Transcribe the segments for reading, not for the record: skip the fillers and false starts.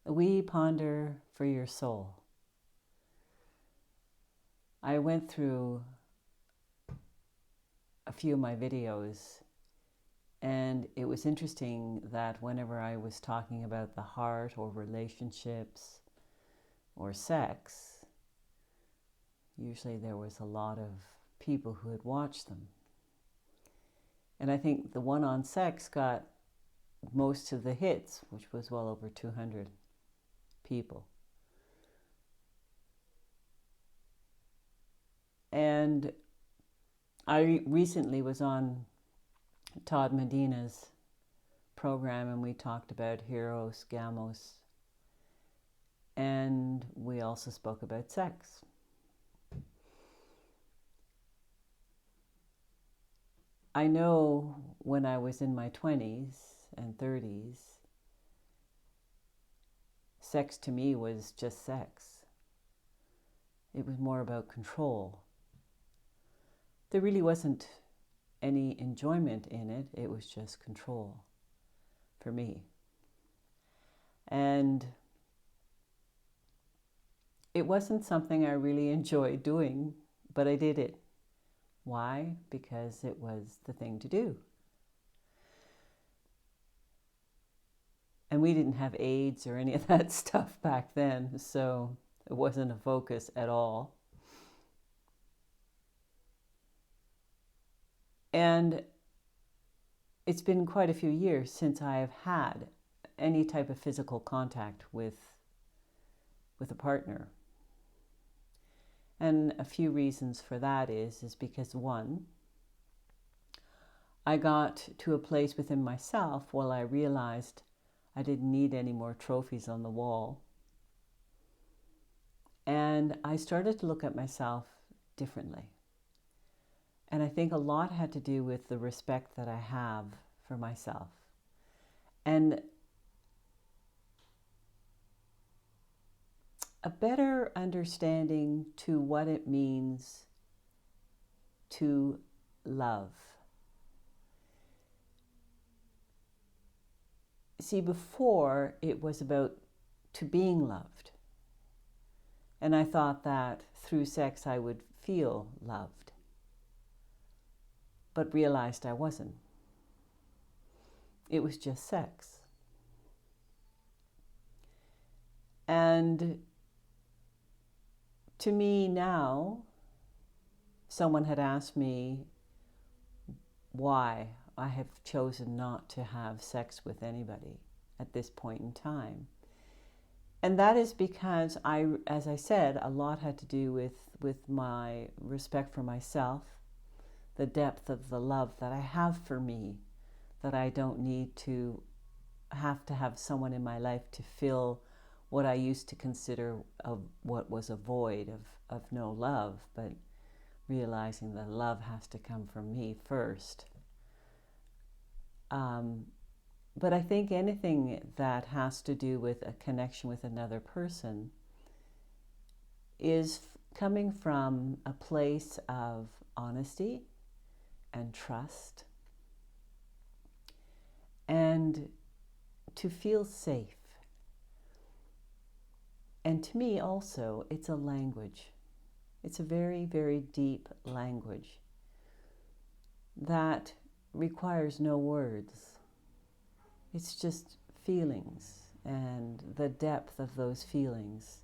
Weeponder for your soul. I went through a few of my videos, and it was interesting that whenever I was talking about the heart or relationships or sex, usually there was a lot of people who had watched them. And I think the one on sex got most of the hits, which was well over 200 people. And I recently was on Todd Medina's program, and we talked about Eros, Gamos, and we also spoke about sex. I know when I was in my 20s and 30s, sex to me was just sex. It was more about control. There really wasn't any enjoyment in it. It was just control for me. And it wasn't something I really enjoyed doing, but I did it. Why? Because it was the thing to do. And we didn't have AIDS or any of that stuff back then, so it wasn't a focus at all. And it's been quite a few years since I have had any type of physical contact with a partner. And a few reasons for that is because one, I got to a place within myself where I realized I didn't need any more trophies on the wall. And I started to look at myself differently. And I think a lot had to do with the respect that I have for myself. And a better understanding to what it means to love. See, before it was about to being loved. And I thought that through sex I would feel loved, but realized I wasn't. It was just sex. And to me now, someone had asked me why I have chosen not to have sex with anybody at this point in time. And that is because as I said, a lot had to do with my respect for myself, the depth of the love that I have for me, that I don't need to have someone in my life to fill what I used to consider what was a void of no love, but realizing that love has to come from me first. But I think anything that has to do with a connection with another person is coming from a place of honesty and trust, and to feel safe. And to me also, it's a language. It's a very, very deep language that requires no words. It's just feelings and the depth of those feelings,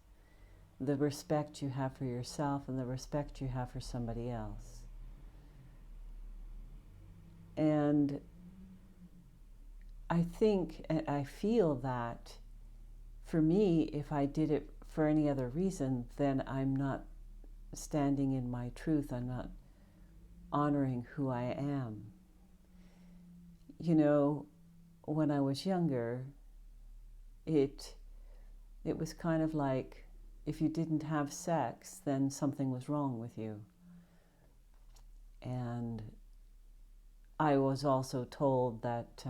the respect you have for yourself and the respect you have for somebody else. And I think and I feel that for me, if I did it for any other reason, then I'm not standing in my truth. I'm not honoring who I am. You know, when I was younger, it was kind of like if you didn't have sex, then something was wrong with you. And I was also told that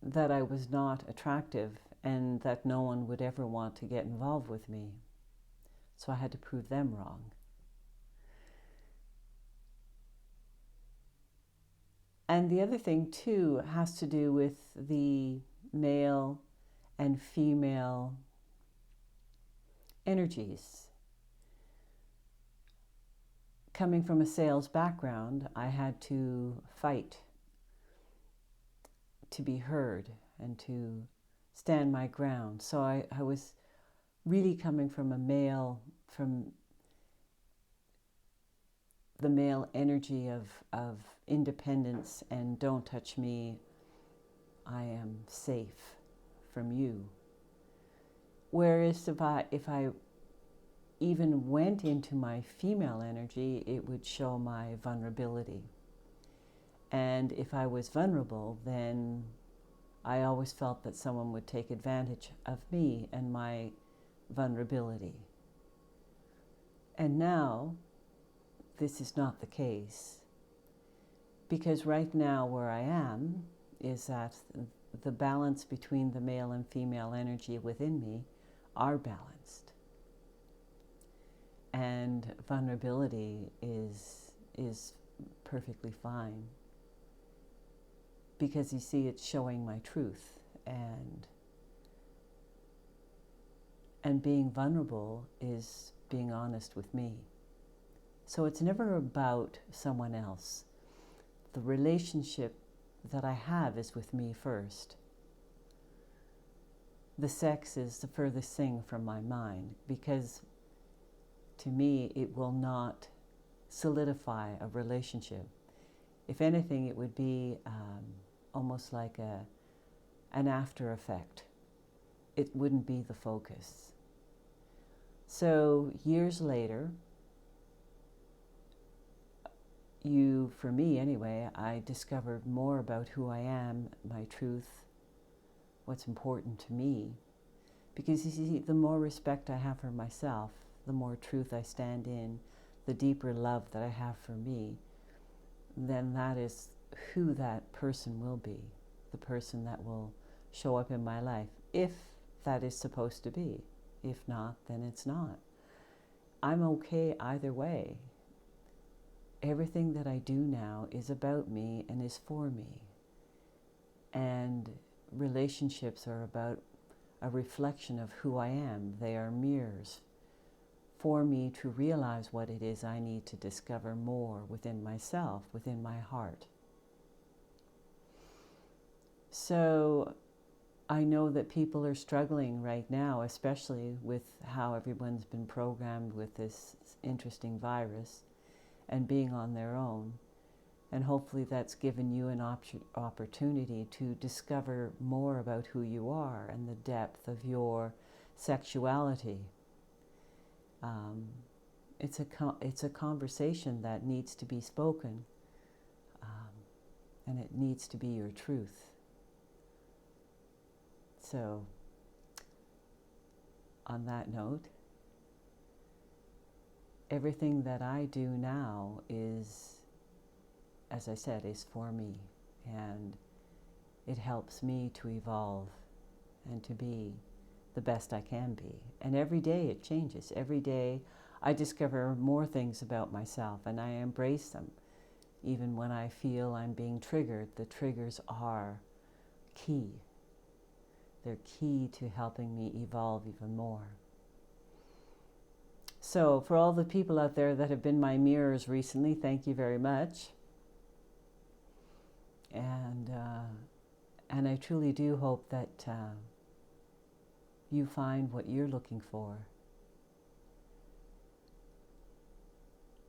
that I was not attractive and that no one would ever want to get involved with me. So I had to prove them wrong. And the other thing too has to do with the male and female energies. Coming from a sales background, I had to fight to be heard and to stand my ground. So I was really coming from the male energy of independence and don't touch me, I am safe from you. Whereas if I even went into my female energy, it would show my vulnerability. And if I was vulnerable, then I always felt that someone would take advantage of me and my vulnerability. And now, this is not the case. Because right now where I am is that the balance between the male and female energy within me are balanced. And vulnerability is perfectly fine. Because you see, it's showing my truth, and being vulnerable is being honest with me. So it's never about someone else. The relationship that I have is with me first. The sex is the furthest thing from my mind, because to me it will not solidify a relationship. If anything, it would be almost like an after effect. It wouldn't be the focus. So years later, for me anyway, I discovered more about who I am, my truth, what's important to me. Because you see, the more respect I have for myself, the more truth I stand in, the deeper love that I have for me, then that is who that person will be, the person that will show up in my life, if that is supposed to be. If not, then it's not. I'm okay either way. Everything that I do now is about me and is for me. And relationships are about a reflection of who I am. They are mirrors for me to realize what it is I need to discover more within myself, within my heart. So I know that people are struggling right now, especially with how everyone's been programmed with this interesting virus and being on their own. And hopefully that's given you an opportunity to discover more about who you are and the depth of your sexuality. It's a conversation that needs to be spoken, and it needs to be your truth. So, on that note, everything that I do now is, as I said, is for me, and it helps me to evolve and to be the best I can be. And every day it changes. Every day I discover more things about myself, and I embrace them. Even when I feel I'm being triggered, the triggers are key. They're key to helping me evolve even more. So for all the people out there that have been my mirrors recently, thank you very much. And I truly do hope that you find what you're looking for.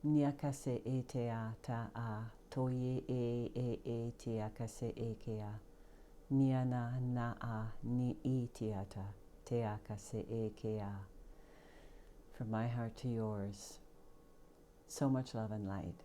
Niakase e te a ta a, toye e te akase e ke a. Niana na a ni I tiata te akase e ke a. From my heart to yours, so much love and light.